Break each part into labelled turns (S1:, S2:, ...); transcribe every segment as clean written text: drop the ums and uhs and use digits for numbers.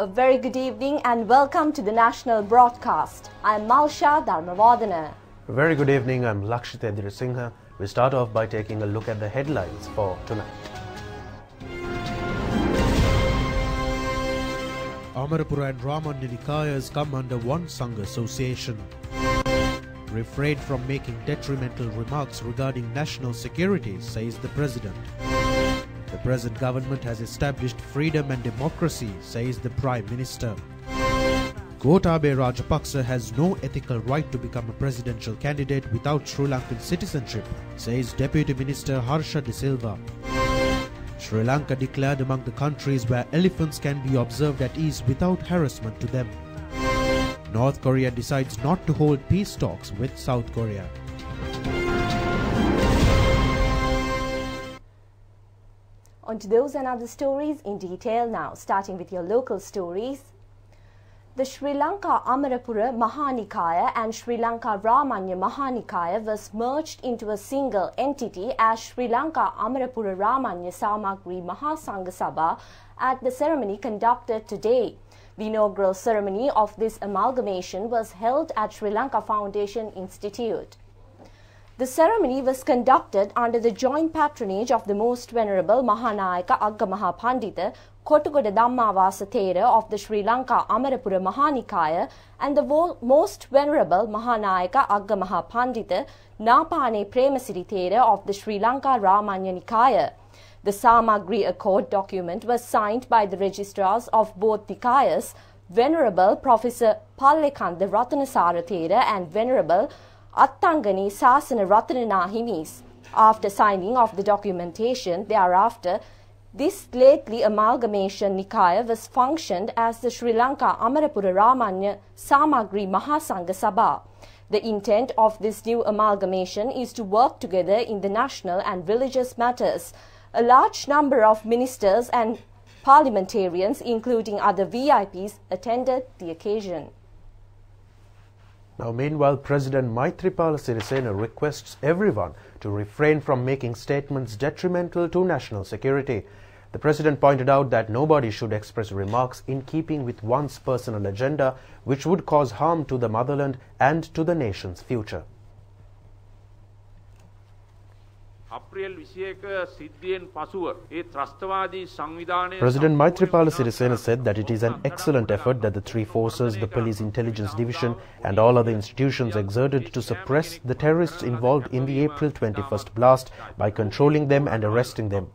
S1: A very good evening and welcome to the national broadcast. I am Malsha Dharmavadana.
S2: A very good evening, I'm Lakshita Singha. We start off by taking a look at the headlines for tonight.
S3: Amarapura and Ramanya Nikayas come under one Sangha association. Refrain from making detrimental remarks regarding national security, says the President. The present government has established freedom and democracy, says the Prime Minister. Gotabaya Rajapaksa has no ethical right to become a presidential candidate without Sri Lankan citizenship, says Deputy Minister Harsha De Silva. Sri Lanka declared among the countries where elephants can be observed at ease without harassment to them. North Korea decides not to hold peace talks with South Korea.
S1: On to those and other stories in detail now, starting with your local stories. The Sri Lanka Amarapura Mahanikaya and Sri Lanka Ramanya Mahanikaya was merged into a single entity as Sri Lanka Amarapura Ramanya Samagri Mahasangha Sabha at the ceremony conducted today. The inaugural ceremony of this amalgamation was held at Sri Lanka Foundation Institute. The ceremony was conducted under the joint patronage of the Most Venerable Mahanayaka Agamaha Pandita Kotugoda Dhammavasa Thera of the Sri Lanka Amarapura Mahanikaya and the Most Venerable Mahanayaka Agamaha Pandita Napane Premasiri Thera of the Sri Lanka Ramanya Nikaya. The Samagri Accord document was signed by the registrars of both Nikayas, Venerable Professor Pallekanda Ratanasara Thera and Venerable Attangani Sasana Ratanana Himis. After signing of the documentation thereafter, this lately amalgamation Nikaya was functioned as the Sri Lanka Amarapura Ramanya Samagri Mahasangha Sabha. The intent of this new amalgamation is to work together in the national and religious matters. A large number of ministers and parliamentarians, including other VIPs, attended the occasion.
S2: Now, meanwhile, President Maithripala Sirisena requests everyone to refrain from making statements detrimental to national security. The President pointed out that nobody should express remarks in keeping with one's personal agenda which would cause harm to the motherland and to the nation's future. President Maithripala Sirisena said that it is an excellent effort that the three forces, the Police Intelligence Division and all other institutions exerted to suppress the terrorists involved in the April 21st blast by controlling them and arresting them.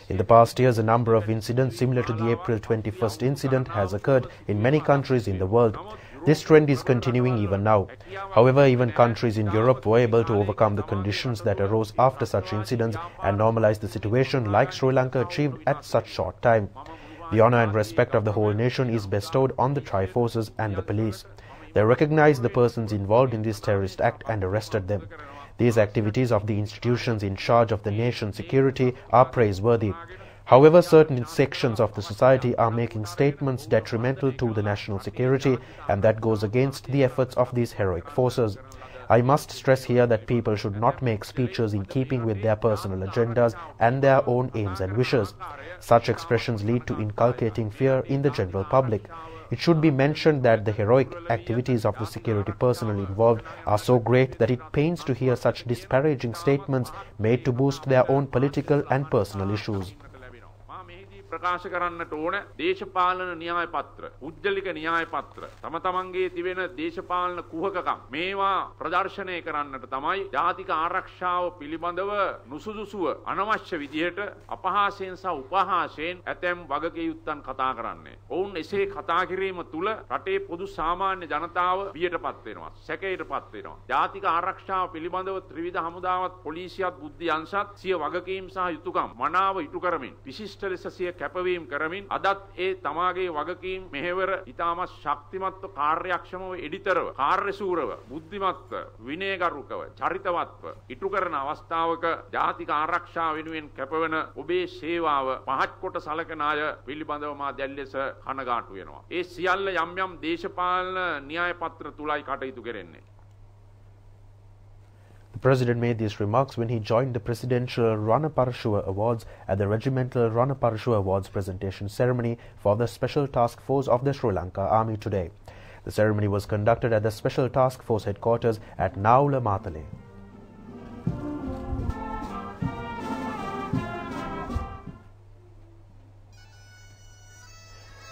S2: In the past years, a number of incidents similar to the April 21st incident has occurred in many countries in the world. This trend is continuing even now. However, even countries in Europe were able to overcome the conditions that arose after such incidents and normalize the situation like Sri Lanka achieved at such short time. The honor and respect of the whole nation is bestowed on the tri-forces and the police. They recognize the persons involved in this terrorist act and arrested them. These activities of the institutions in charge of the nation's security are praiseworthy. However, certain sections of the society are making statements detrimental to the national security, and that goes against the efforts of these heroic forces. I must stress here that people should not make speeches in keeping with their personal agendas and their own aims and wishes. Such expressions lead to inculcating fear in the general public. It should be mentioned that the heroic activities of the security personnel involved are so great that it pains to hear such disparaging statements made to boost their own political and personal issues.
S4: ප්‍රකාශ කරන්නට ඕන දේශපාලන න්‍යාය පත්‍ර, උද්දලික න්‍යාය පත්‍ර, තම තමන්ගේ තිබෙන දේශපාලන කුහකකම් මේවා ප්‍රදර්ශනය කරන්නට තමයි ජාතික ආරක්ෂාව පිළිබඳව නුසුදුසුව අනවශ්‍ය විදිහට අපහාසයෙන් සහ උපහාසයෙන් ඇතැම් වගකීම් කතා කරන්නේ. ඔවුන් එසේ කතා කිරීම තුළ රටේ පොදු සාමාන්‍ය ජනතාව බියටපත් වෙනවා, සැකයටපත් වෙනවා. ජාතික ආරක්ෂාව පිළිබඳව ත්‍රිවිධ හමුදාවත් පොලිසියත් බුද්ධි අංශත් සිය වගකීම් සහ යුතුකම් මනාව ඉටු කරමින් විශිෂ්ට ලෙස සිය කැපවීම කරමින් අදත් ඒ තමාගේ වගකීම් මෙහෙවර ඉතාමත් ශක්තිමත්ව කාර්යක්ෂමව එඩිතරව කාර්යශූරව බුද්ධිමත්ව විනයගරුකව චරිතවත්ව ඉටු කරන අවස්ථාවක ජාතික ආරක්ෂාව වෙනුවෙන් කැපවන ඔබේ සේවාව පහත් කොට සලකන අය පිළිබඳව මා දැල් ලෙස කනගාටු වෙනවා. ඒ සියල්ල යම් යම් දේශපාලන න්‍යාය පත්‍ර තුලයි කටයුතු කෙරෙන්නේ.
S2: The President made these remarks when he joined the Presidential Ranaparashua Awards at the Regimental Ranaparashua Awards presentation ceremony for the Special Task Force of the Sri Lanka Army today. The ceremony was conducted at the Special Task Force headquarters at Naula Matale.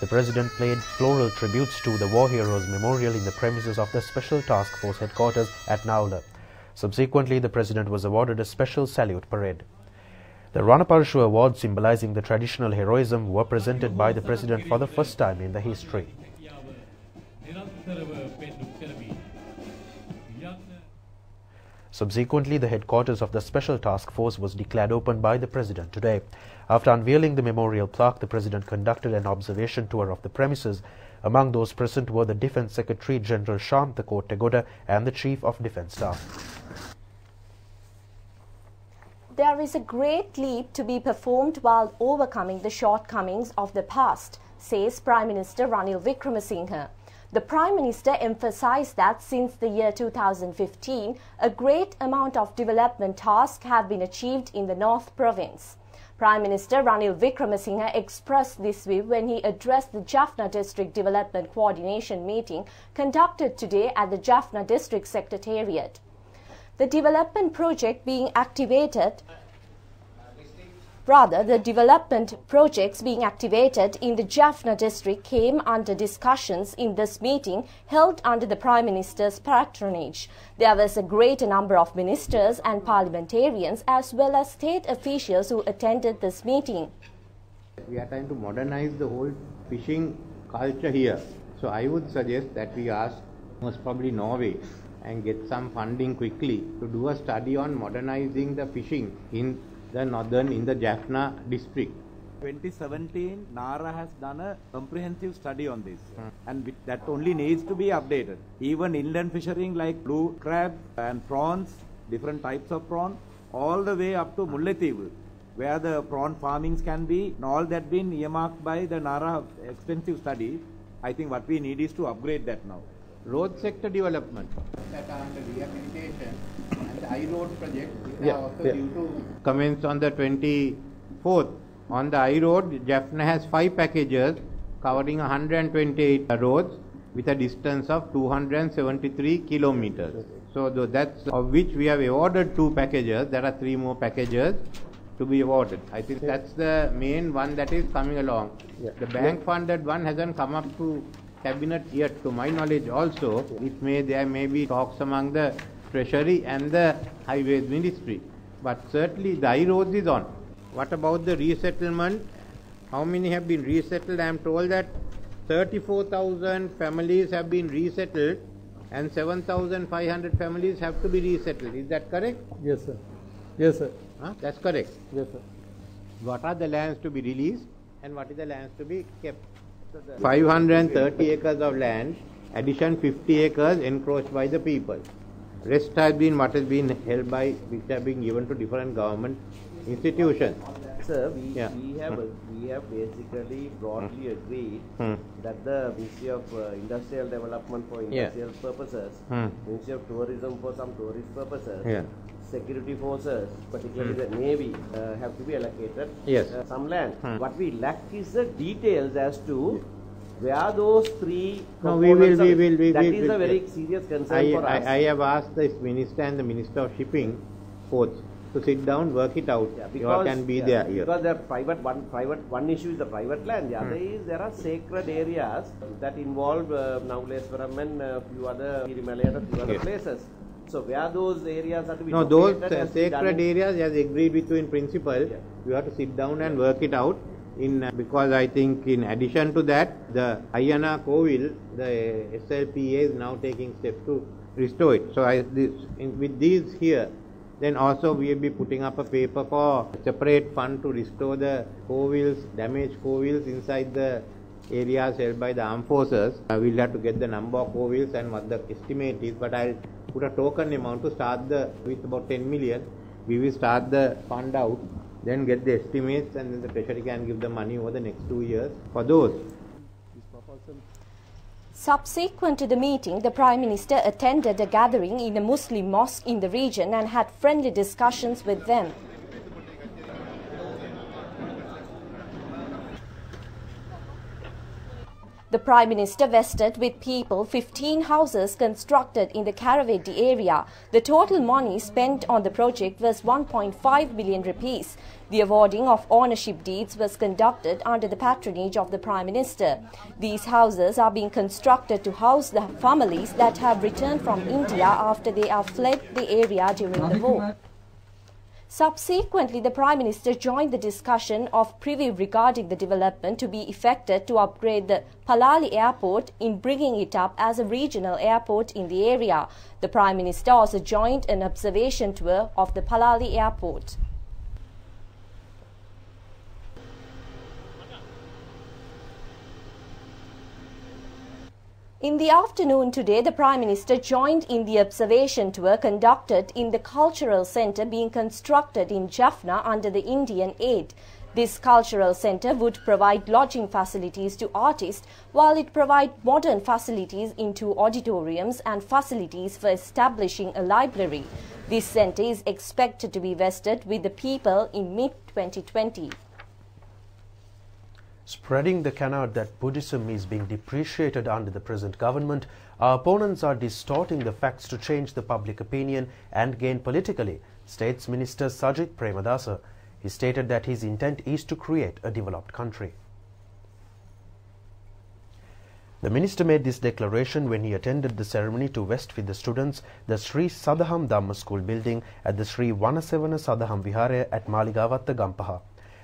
S2: The President played floral tributes to the War Heroes Memorial in the premises of the Special Task Force headquarters at Naula. Subsequently, the President was awarded a special salute parade. The Ranaparashua Awards, symbolizing the traditional heroism, were presented by the President for the first time in the history. Subsequently, the headquarters of the Special Task Force was declared open by the President today. After unveiling the memorial plaque, the President conducted an observation tour of the premises. Among those present were the Defence Secretary General Shantha Kottegoda and the Chief of Defence Staff.
S1: There is a great leap to be performed while overcoming the shortcomings of the past, says Prime Minister Ranil Wickremesinghe. The Prime Minister emphasized that since the year 2015, a great amount of development tasks have been achieved in the North Province. Prime Minister Ranil Wickremesinghe expressed this view when he addressed the Jaffna District Development Coordination meeting conducted today at the Jaffna District Secretariat. The development projects being activated in the Jaffna district came under discussions in this meeting held under the Prime Minister's patronage. There was a great number of ministers and parliamentarians as well as state officials who attended this meeting.
S5: We are trying to modernize the whole fishing culture here. So I would suggest that we ask most probably Norway and get some funding quickly to do a study on modernizing the fishing in the Jaffna district.
S6: 2017, NARA has done a comprehensive study on this, and that only needs to be updated. Even inland fishing like blue crab and prawns, different types of prawn, all the way up to Mullaitivu, where the prawn farmings can be, and all that been earmarked by the NARA extensive study. I think what we need is to upgrade that now.
S5: Road sector development that are under rehabilitation and the I-Road project are also due to commence on the 24th. On the I-Road, Jaffna has 5 packages covering 128 roads with a distance of 273 kilometers. So that's of which we have awarded 2 packages. There are 3 more packages to be awarded. I think that's the main one that is coming along. The bank funded one hasn't come up to Cabinet yet, to my knowledge also. There may be talks among the Treasury and the Highways Ministry, but certainly the I-Roads is on. What about the resettlement? How many have been resettled? I am told that 34,000 families have been resettled and 7,500 families have to be resettled. Is that correct?
S7: Yes, sir. Yes, sir.
S5: That's correct.
S7: Yes, sir.
S5: What are the lands to be released and what is the lands to be kept? 530 acres of land, addition 50 acres encroached by the people. Rest has been what has been held by, which have been given to different government institutions.
S8: Sir, we have basically broadly agreed that the Ministry of Industrial Development for industrial purposes, Ministry of Tourism for some tourist purposes, security forces, particularly the Navy, have to be allocated some land. What we lack is the details as to where those 3 components that is a very serious concern for us.
S5: I have asked the Minister and the Minister of Shipping both to sit down, work it out. What can be there here.
S8: Because the one issue is the private land. The other is there are sacred areas that involve Nauleswaram and a few other Himalaya and a few other places. So where those areas are to be
S5: those sacred areas, as agreed with you in principle, you have to sit down and work it out. Because I think in addition to that, the Ayana Kovil, the SLPA is now taking steps to restore it. So with these here, then also we will be putting up a paper for separate fund to restore the Kovils, damaged Kovils inside the areas held by the armed forces. We'll have to get the number of Kovils and what the estimate is, but I'll put a token amount to start with about 10 million. We will start the fund out, then get the estimates, and then the Treasury can give the money over the next 2 years for those.
S1: Subsequent to the meeting, the Prime Minister attended a gathering in a Muslim mosque in the region and had friendly discussions with them. The Prime Minister vested with people 15 houses constructed in the Karavedi area. The total money spent on the project was 1.5 billion rupees. The awarding of ownership deeds was conducted under the patronage of the Prime Minister. These houses are being constructed to house the families that have returned from India after they have fled the area during the war. Subsequently, the Prime Minister joined the discussion of preview regarding the development to be effected to upgrade the Palali Airport in bringing it up as a regional airport in the area. The Prime Minister also joined an observation tour of the Palali Airport. In the afternoon today, the Prime Minister joined in the observation tour conducted in the cultural centre being constructed in Jaffna under the Indian aid. This cultural centre would provide lodging facilities to artists while it provides modern facilities into auditoriums and facilities for establishing a library. This centre is expected to be vested with the people in mid-2020.
S2: Spreading the canard that Buddhism is being depreciated under the present government, our opponents are distorting the facts to change the public opinion and gain politically, states Minister Sajith Premadasa. He stated that his intent is to create a developed country. The minister made this declaration when he attended the ceremony to vest with the students the Sri Sadaham Dhamma School building at the Sri Vanasevana Sadaham Vihara at Maligavatta Gampaha.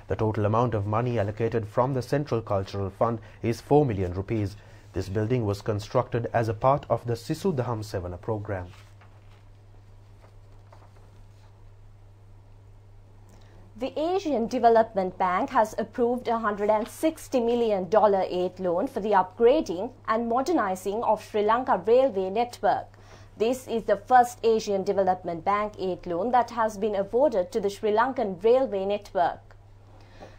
S2: The total amount of money allocated from the Central Cultural Fund is 4 million rupees. This building was constructed as a part of the Sisu Dham Sevana program.
S1: The Asian Development Bank has approved a $160 million aid loan for the upgrading and modernizing of Sri Lanka railway network. This is the first Asian Development Bank aid loan that has been awarded to the Sri Lankan railway network.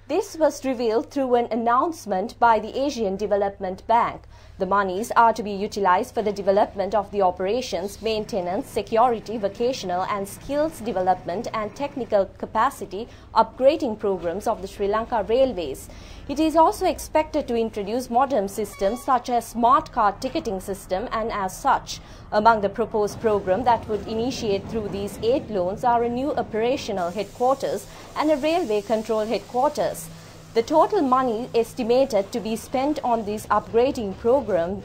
S1: This was revealed through an announcement by the Asian Development Bank. The monies are to be utilized for the development of the operations, maintenance, security, vocational and skills development and technical capacity upgrading programs of the Sri Lanka Railways. It is also expected to introduce modern systems such as smart card ticketing system, and as such, among the proposed program that would initiate through these aid loans are a new operational headquarters and a railway control headquarters. The total money estimated to be spent on this upgrading program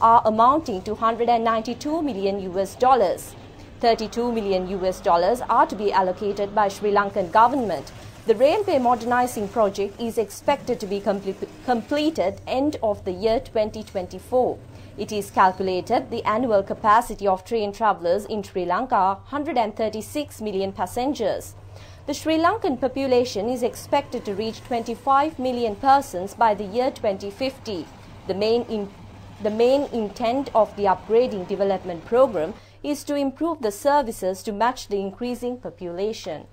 S1: are amounting to $192 million. $32 million are to be allocated by Sri Lankan government. The railway modernizing project is expected to be completed end of the year 2024. It is calculated the annual capacity of train travellers in Sri Lanka 136 million passengers. The Sri Lankan population is expected to reach 25 million persons by the year 2050. The main intent of the upgrading development program is to improve the services to match the increasing population.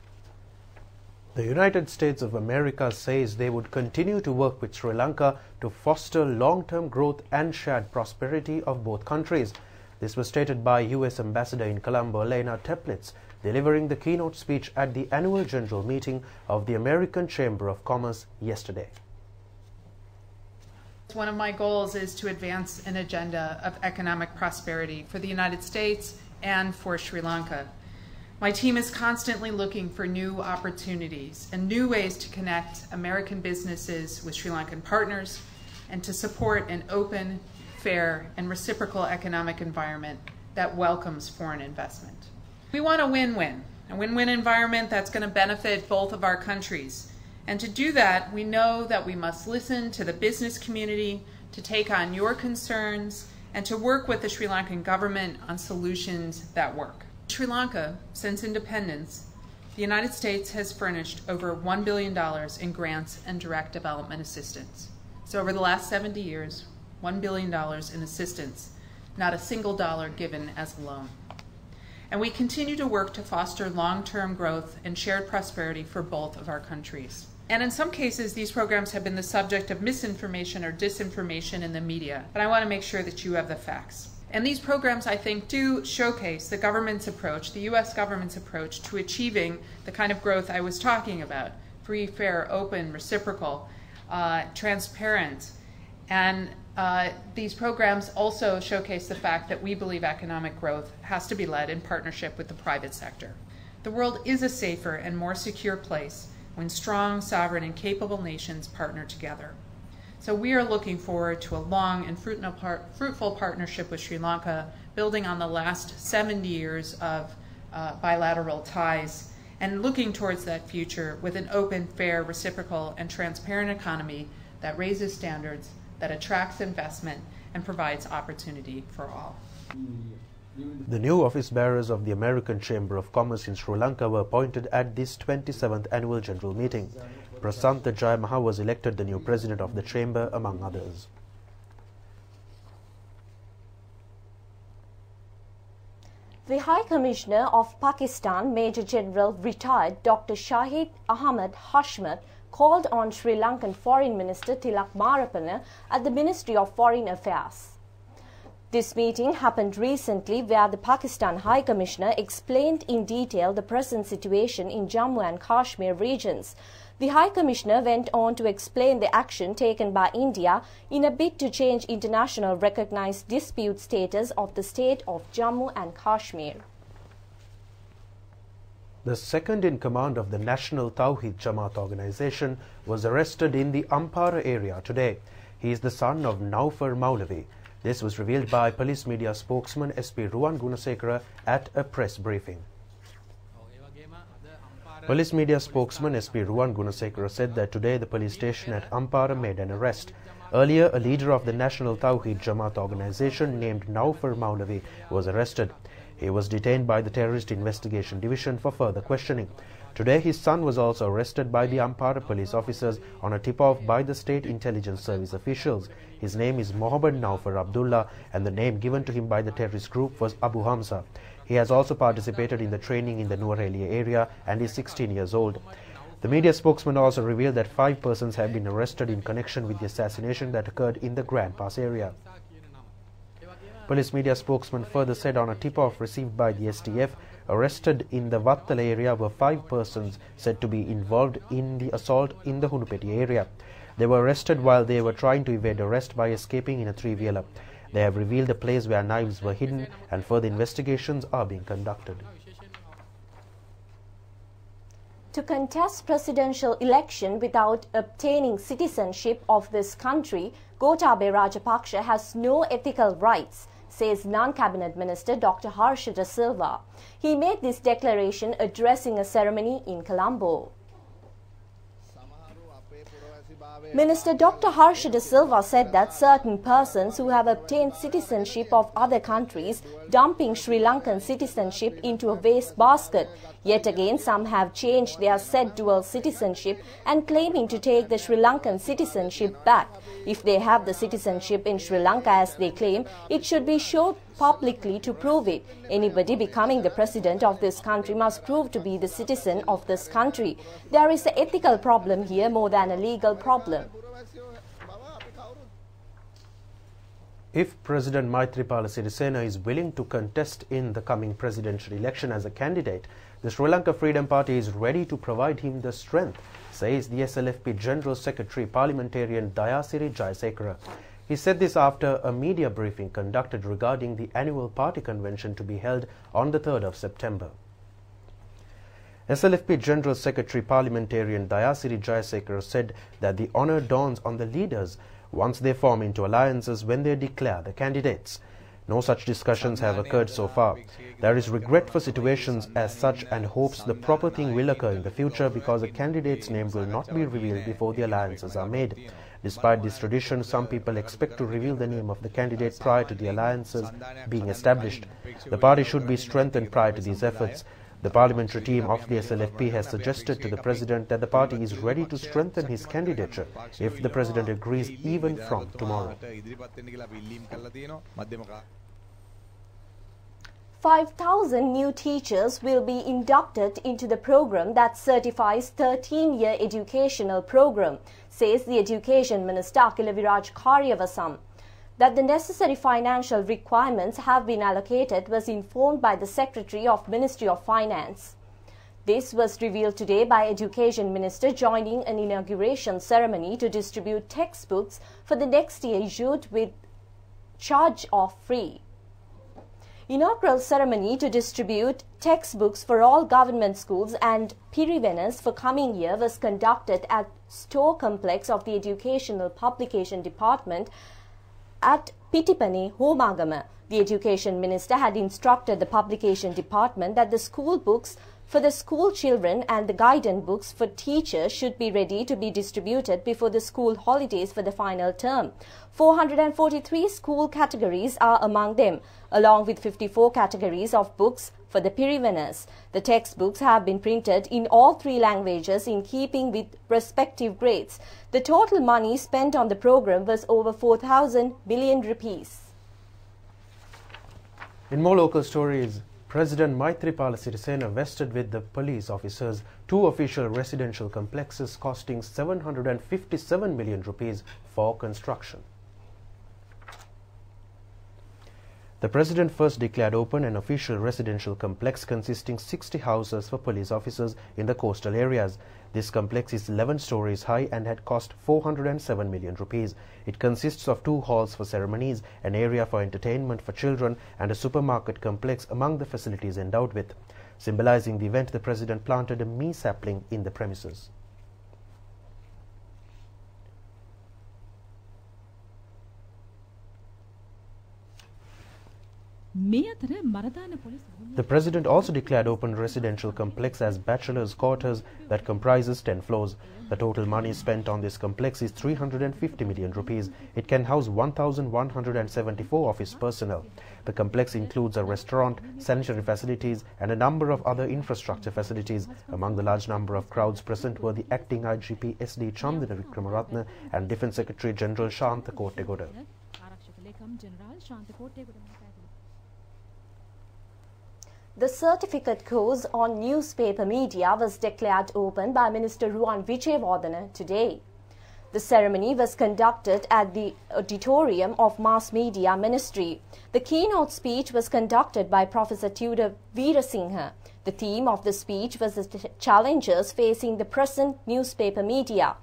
S2: The United States of America says they would continue to work with Sri Lanka to foster long-term growth and shared prosperity of both countries. This was stated by U.S. Ambassador in Colombo, Lena Teplitz, delivering the keynote speech at the annual general meeting of the American Chamber of Commerce yesterday.
S9: One of my goals is to advance an agenda of economic prosperity for the United States and for Sri Lanka. My team is constantly looking for new opportunities and new ways to connect American businesses with Sri Lankan partners and to support an open, fair, and reciprocal economic environment that welcomes foreign investment. We want a win-win environment that's going to benefit both of our countries. And to do that, we know that we must listen to the business community, to take on your concerns, and to work with the Sri Lankan government on solutions that work. Sri Lanka, since independence, the United States has furnished over $1 billion in grants and direct development assistance. So over the last 70 years, $1 billion in assistance, not a single dollar given as a loan. And we continue to work to foster long-term growth and shared prosperity for both of our countries. And in some cases, these programs have been the subject of misinformation or disinformation in the media. But I want to make sure that you have the facts. And these programs, I think, do showcase the government's approach, the U.S. government's approach to achieving the kind of growth I was talking about: free, fair, open, reciprocal, transparent. And these programs also showcase the fact that we believe economic growth has to be led in partnership with the private sector. The world is a safer and more secure place when strong, sovereign, and capable nations partner together. So we are looking forward to a long and fruitful partnership with Sri Lanka, building on the last 70 years of bilateral ties, and looking towards that future with an open, fair, reciprocal, and transparent economy that raises standards, that attracts investment, and provides opportunity for all.
S2: The new office bearers of the American Chamber of Commerce in Sri Lanka were appointed at this 27th annual general meeting. Prasantha Jayamaha was elected the new president of the chamber, among others.
S1: The High Commissioner of Pakistan, Major General retired Dr. Shahid Ahmad Hashmat, called on Sri Lankan Foreign Minister Tilak Marapana at the Ministry of Foreign Affairs. This meeting happened recently where the Pakistan High Commissioner explained in detail the present situation in Jammu and Kashmir regions. The High Commissioner went on to explain the action taken by India in a bid to change international recognized dispute status of the state of Jammu and Kashmir.
S2: The second in command of the National Tawhid Jamaat organization was arrested in the Ampara area today. He is the son of Naufar Maulavi. This was revealed by police media spokesman SP Ruwan Gunasekara at a press briefing. Police media spokesman SP Ruwan Gunasekara said that today the police station at Ampara made an arrest. Earlier, a leader of the National Tawhid Jamaat organization named Naufar Maulavi was arrested. He was detained by the Terrorist Investigation Division for further questioning. Today, his son was also arrested by the Ampara police officers on a tip-off by the State Intelligence Service officials. His name is Mohammad Naufar Abdullah, and the name given to him by the terrorist group was Abu Hamza. He has also participated in the training in the Nuwara area and is 16 years old. The media spokesman also revealed that 5 persons have been arrested in connection with the assassination that occurred in the Grand Pass area. Police media spokesman further said on a tip-off received by the STF, arrested in the Vattala area were 5 persons said to be involved in the assault in the Hunupeti area. They were arrested while they were trying to evade arrest by escaping in a 3-wheeler. They have revealed the place where knives were hidden, and further investigations are being conducted.
S1: To contest presidential election without obtaining citizenship of this country, Gotabaya Rajapaksa has no ethical rights, says non-cabinet minister Dr. Harsha Da Silva. He made this declaration addressing a ceremony in Colombo. Minister Dr. Harsha Da Silva said that certain persons who have obtained citizenship of other countries dumping Sri Lankan citizenship into a waste basket. Yet again, some have changed their said dual citizenship and claiming to take the Sri Lankan citizenship back. If they have the citizenship in Sri Lanka as they claim, it should be shown publicly to prove it. Anybody becoming the president of this country must prove to be the citizen of this country. There is an ethical problem here more than a legal problem.
S2: If President Maithripala Sirisena is willing to contest in the coming presidential election as a candidate, the Sri Lanka Freedom Party is ready to provide him the strength, says the SLFP General Secretary Parliamentarian Dayasiri Jayasekara. He said this after a media briefing conducted regarding the annual party convention to be held on the 3rd of September. SLFP General Secretary Parliamentarian Dayasiri Jayasekara said that the honour dawns on the leaders once they form into alliances when they declare the candidates. No such discussions have occurred so far. There is regret for situations as such and hopes the proper thing will occur in the future because a candidate's name will not be revealed before the alliances are made. Despite this tradition, some people expect to reveal the name of the candidate prior to the alliances being established. The party should be strengthened prior to these efforts. The parliamentary team of the SLFP has suggested to the President that the party is ready to strengthen his candidature if the President agrees even from tomorrow.
S1: 5,000 new teachers will be inducted into the program that certifies 13-year educational program, says the Education Minister Akilaviraj Karyavasam. That the necessary financial requirements have been allocated was informed by the Secretary of Ministry of Finance. This was revealed today by Education Minister joining an inauguration ceremony to distribute textbooks for the next year issued with charge of free. Inaugural ceremony to distribute textbooks for all government schools and Pirivenas for coming year was conducted at Store Complex of the Educational Publication Department at Pitipane, Homagama. The Education Minister had instructed the Publication Department that the school books for the school children and the guidance books for teachers should be ready to be distributed before the school holidays for the final term. 443 school categories are among them, along with 54 categories of books for the Pirivenas. The textbooks have been printed in all 3 languages in keeping with respective grades. The total money spent on the program was over 4,000 billion rupees.
S2: In more local stories, President Maithripala Sirisena vested with the police officers 2 official residential complexes costing 757 million rupees for construction. The President first declared open an official residential complex consisting 60 houses for police officers in the coastal areas. This complex is 11 stories high and had cost 407 million rupees. It consists of 2 halls for ceremonies, an area for entertainment for children and a supermarket complex among the facilities endowed with. Symbolizing the event, the President planted a mee sapling in the premises. The President also declared open residential complex as bachelors' quarters that comprises 10 floors. The total money spent on this complex is 350 million rupees. It can house 1,174 office personnel. The complex includes a restaurant, sanitary facilities and a number of other infrastructure facilities. Among the large number of crowds present were the acting IGP SD Chandana Vikramaratne and Defence Secretary General Shantha Kottegoda.
S1: The certificate course on newspaper media was declared open by Minister Ruwan Wijewardene today. The ceremony was conducted at the auditorium of Mass Media Ministry. The keynote speech was conducted by Professor Tudor Veerasinghe. The theme of the speech was the challenges facing the present newspaper media.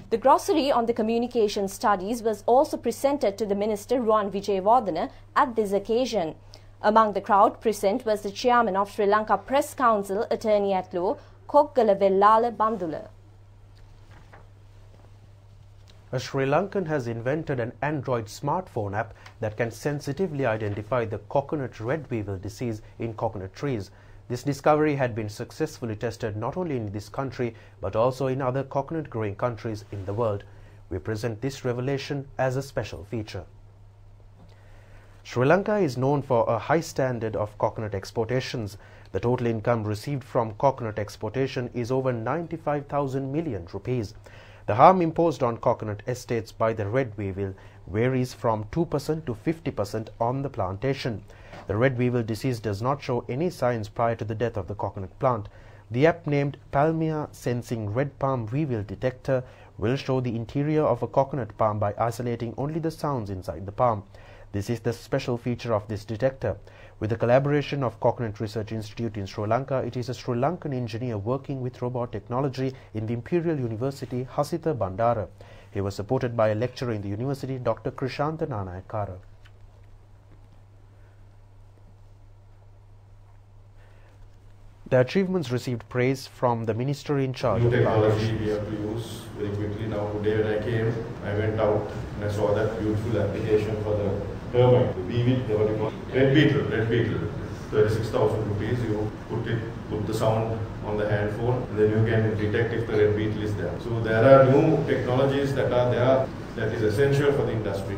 S1: The glossary on the communication studies was also presented to the Minister Ruwan Wijewardene at this occasion. Among the crowd present was the chairman of Sri Lanka Press Council, Attorney at Law, Koggala Vellala Bandula.
S2: A Sri Lankan has invented an Android smartphone app that can sensitively identify the coconut red weevil disease in coconut trees. This discovery had been successfully tested not only in this country but also in other coconut growing countries in the world. We present this revelation as a special feature. Sri Lanka is known for a high standard of coconut exportations. The total income received from coconut exportation is over 95,000 million rupees. The harm imposed on coconut estates by the red weevil varies from 2% to 50% on the plantation. The red weevil disease does not show any signs prior to the death of the coconut plant. The app named Palmia Sensing Red Palm Weevil Detector will show the interior of a coconut palm by isolating only the sounds inside the palm. This is the special feature of this detector. With the collaboration of Coconut Research Institute in Sri Lanka, it is a Sri Lankan engineer working with robot technology in the Imperial University, Hasitha Bandara. He was supported by a lecturer in the university, Dr. Krishantha Nanayakara. The achievements received praise from the minister in charge
S10: new
S2: of
S10: technology we have to use very quickly. Now today when I came, I went out and I saw that beautiful application for the termite, the weevil, red beetle, 36,000 rupees. You put the sound on the handphone and then you can detect if the red beetle is there. So there are new technologies that are there that is essential for the industry.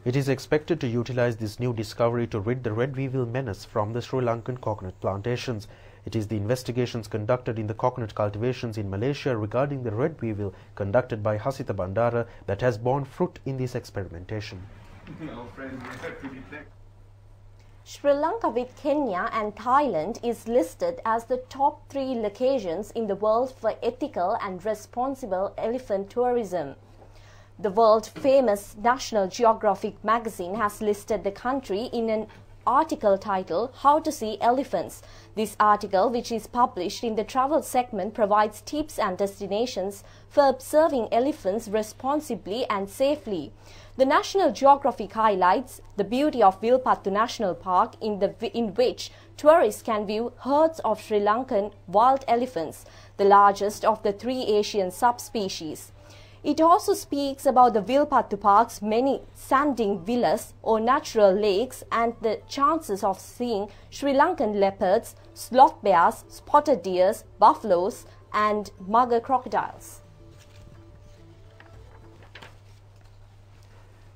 S2: It is expected to utilize this new discovery to rid the red weevil menace from the Sri Lankan coconut plantations. It is the investigations conducted in the coconut cultivations in Malaysia regarding the red weevil conducted by Hasitha Bandara that has borne fruit in this experimentation.
S1: Sri Lanka with Kenya and Thailand is listed as the top 3 locations in the world for ethical and responsible elephant tourism. The world-famous National Geographic magazine has listed the country in an article titled How to See Elephants. This article, which is published in the travel segment, provides tips and destinations for observing elephants responsibly and safely. The National Geographic highlights the beauty of Vilpattu National Park in which tourists can view herds of Sri Lankan wild elephants, the largest of the 3 Asian subspecies. It also speaks about the Vilpattu Park's many sanding villas or natural lakes and the chances of seeing Sri Lankan leopards, sloth bears, spotted deers, buffaloes and mugger crocodiles.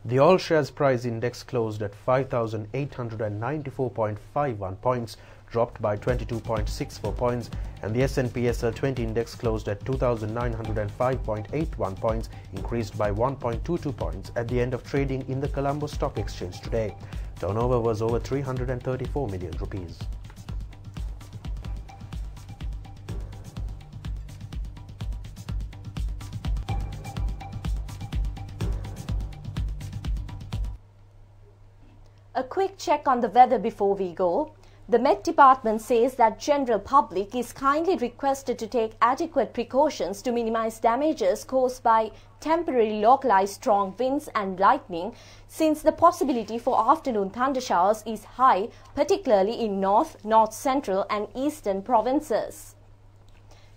S2: The All Shares Price Index closed at 5,894.51 points, dropped by 22.64 points, and the S&P SL 20 index closed at 2,905.81 points, increased by 1.22 points at the end of trading in the Colombo Stock Exchange today. Turnover was over 334 million rupees.
S1: A quick check on the weather before we go. The Met Department says that general public is kindly requested to take adequate precautions to minimize damages caused by temporary localized strong winds and lightning, since the possibility for afternoon thunder showers is high, particularly in north, north-central and eastern provinces.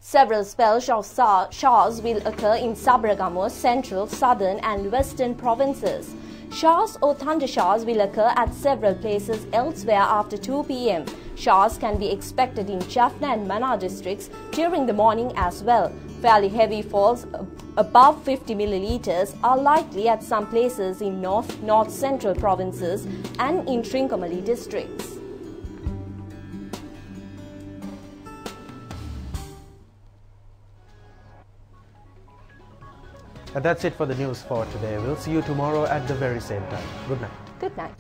S1: Several spells of showers will occur in Sabaragamuwa, central, southern and western provinces. Showers or thunder showers will occur at several places elsewhere after 2 p.m. Showers can be expected in Jaffna and Mana districts during the morning as well. Fairly heavy falls above 50 milliliters are likely at some places in north, north-central provinces and in Trincomalee districts.
S2: And that's it for the news for today. We'll see you tomorrow at the very same time. Good night.
S1: Good night.